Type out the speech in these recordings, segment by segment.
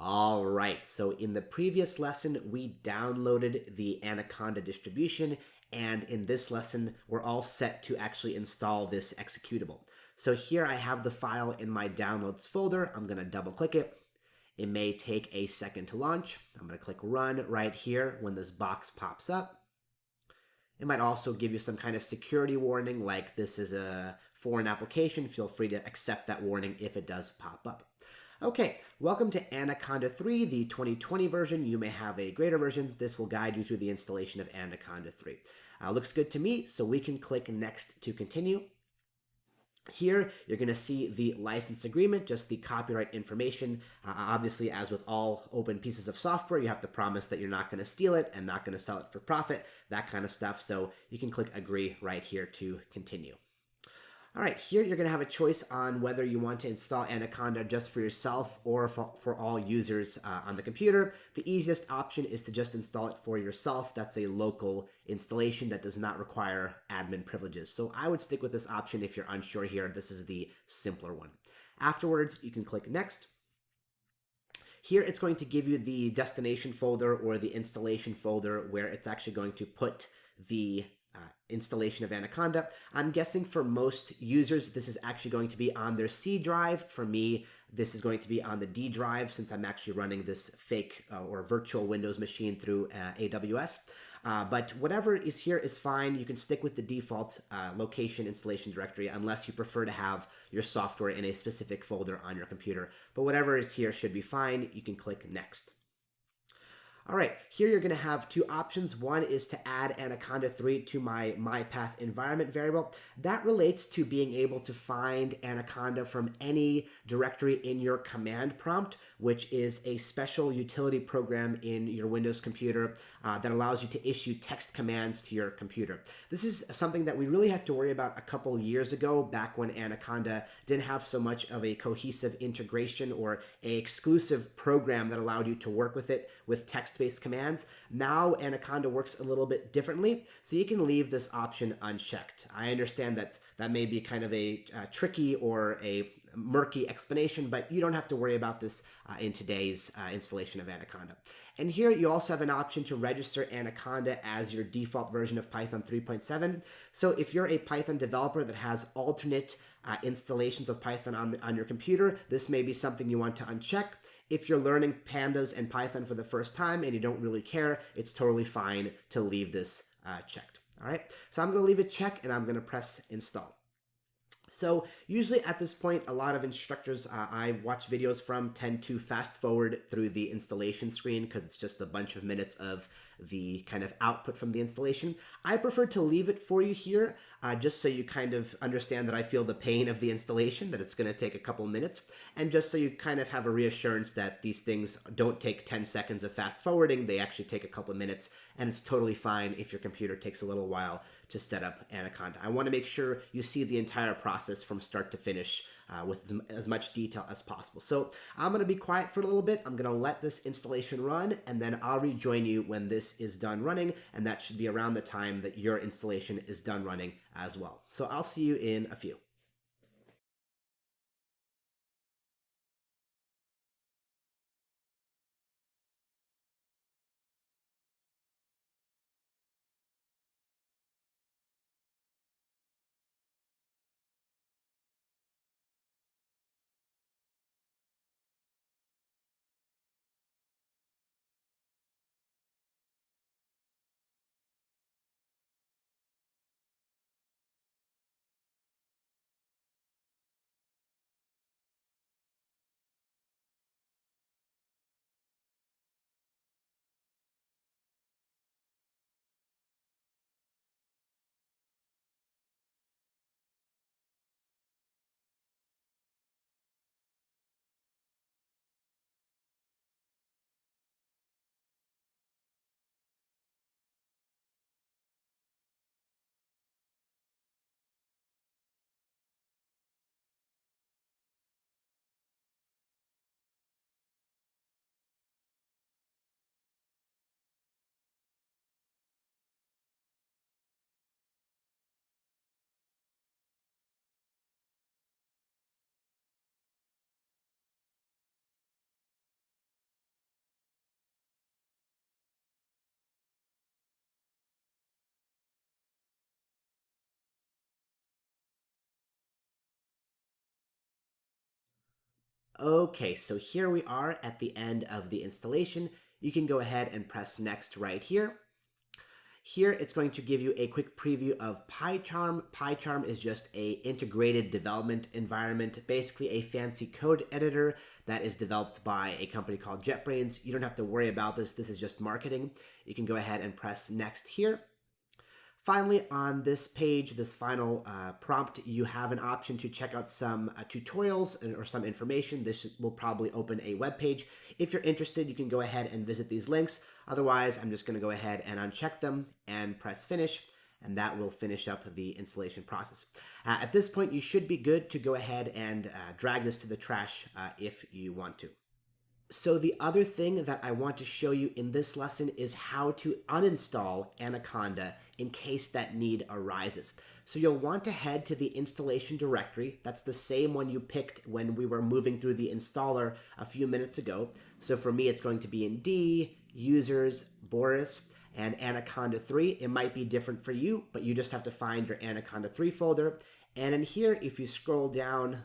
All right, so in the previous lesson, we downloaded the Anaconda distribution, and in this lesson, we're all set to actually install this executable. So here I have the file in my downloads folder. I'm gonna double click it. It may take a second to launch. I'm gonna click run right here when this box pops up. It might also give you some kind of security warning, like this is a foreign application. Feel free to accept that warning if it does pop up. Okay, welcome to Anaconda 3, the 2020 version. You may have a greater version. This will guide you through the installation of Anaconda 3. Looks good to me, so we can click Next to continue. Here, you're going to see the license agreement, just the copyright information. Obviously, as with all open pieces of software, you have to promise that you're not going to steal it and not going to sell it for profit, that kind of stuff. So you can click Agree right here to continue. All right, here you're going to have a choice on whether you want to install Anaconda just for yourself or for all users on the computer. The easiest option is to just install it for yourself. That's a local installation that does not require admin privileges. So I would stick with this option if you're unsure here. This is the simpler one. Afterwards, you can click Next. Here it's going to give you the destination folder or the installation folder where it's actually going to put the installation of Anaconda. I'm guessing for most users, this is actually going to be on their C drive. For me, this is going to be on the D drive since I'm actually running this fake or virtual Windows machine through AWS. But whatever is here is fine. You can stick with the default location installation directory unless you prefer to have your software in a specific folder on your computer. But whatever is here should be fine. You can click Next. All right, here you're going to have two options. One is to add Anaconda 3 to my MyPath environment variable. That relates to being able to find Anaconda from any directory in your command prompt, which is a special utility program in your Windows computer that allows you to issue text commands to your computer. This is something that we really had to worry about a couple years ago, back when Anaconda didn't have so much of a cohesive integration or an exclusive program that allowed you to work with it with text-based commands. Now Anaconda works a little bit differently, so you can leave this option unchecked. I understand that that may be kind of a tricky or a murky explanation, but you don't have to worry about this in today's installation of Anaconda. And here you also have an option to register Anaconda as your default version of Python 3.7. So if you're a Python developer that has alternate installations of Python on your computer, this may be something you want to uncheck. If you're learning pandas and Python for the first time and you don't really care, it's totally fine to leave this checked. All right, so I'm going to leave it checked and I'm going to press install. So usually at this point, a lot of instructors I watch videos from tend to fast forward through the installation screen because it's just a bunch of minutes of the kind of output from the installation. I prefer to leave it for you here just so you kind of understand that I feel the pain of the installation, that it's going to take a couple minutes, and just so you kind of have a reassurance that these things don't take 10 seconds of fast forwarding. They actually take a couple of minutes, and it's totally fine if your computer takes a little while to set up Anaconda. I want to make sure you see the entire process from start to finish with as much detail as possible. So I'm going to be quiet for a little bit. I'm going to let this installation run, and then I'll rejoin you when this is done running, and that should be around the time that your installation is done running as well. So I'll see you in a few. Okay, so here we are at the end of the installation. You can go ahead and press next right here. Here, it's going to give you a quick preview of PyCharm. PyCharm is just a integrated development environment, basically a fancy code editor that is developed by a company called JetBrains. You don't have to worry about this. This is just marketing. You can go ahead and press next here. Finally, on this page, this final prompt, you have an option to check out some tutorials or some information. This will probably open a web page. If you're interested, you can go ahead and visit these links. Otherwise, I'm just going to go ahead and uncheck them and press finish, and that will finish up the installation process. At this point, you should be good to go ahead and drag this to the trash if you want to. So the other thing that I want to show you in this lesson is how to uninstall Anaconda in case that need arises. So you'll want to head to the installation directory. That's the same one you picked when we were moving through the installer a few minutes ago. So for me, it's going to be in D, Users, Boris, and Anaconda 3. It might be different for you, but you just have to find your Anaconda 3 folder. And in here, if you scroll down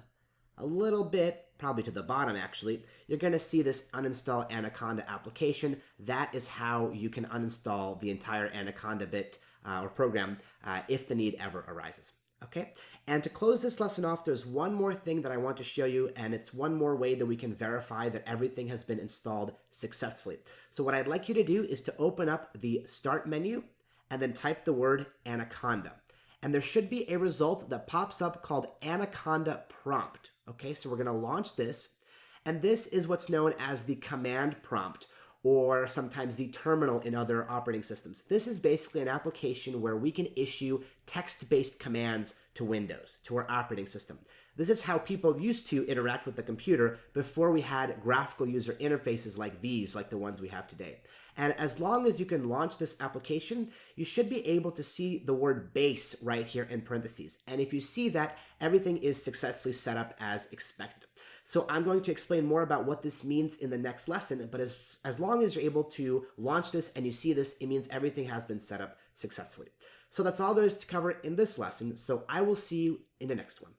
a little bit, probably to the bottom actually, you're going to see this uninstall Anaconda application. That is how you can uninstall the entire Anaconda bit or program if the need ever arises. Okay, and to close this lesson off, there's one more thing that I want to show you, and it's one more way that we can verify that everything has been installed successfully. So what I'd like you to do is to open up the Start menu and then type the word Anaconda. And there should be a result that pops up called Anaconda prompt. Okay, so we're going to launch this, and this is what's known as the command prompt, or sometimes the terminal in other operating systems. This is basically an application where we can issue text-based commands to Windows, to our operating system. This is how people used to interact with the computer before we had graphical user interfaces like these, like the ones we have today. And as long as you can launch this application, you should be able to see the word base right here in parentheses. And if you see that, everything is successfully set up as expected. So I'm going to explain more about what this means in the next lesson, but as long as you're able to launch this and you see this, it means everything has been set up successfully. So that's all there is to cover in this lesson, so I will see you in the next one.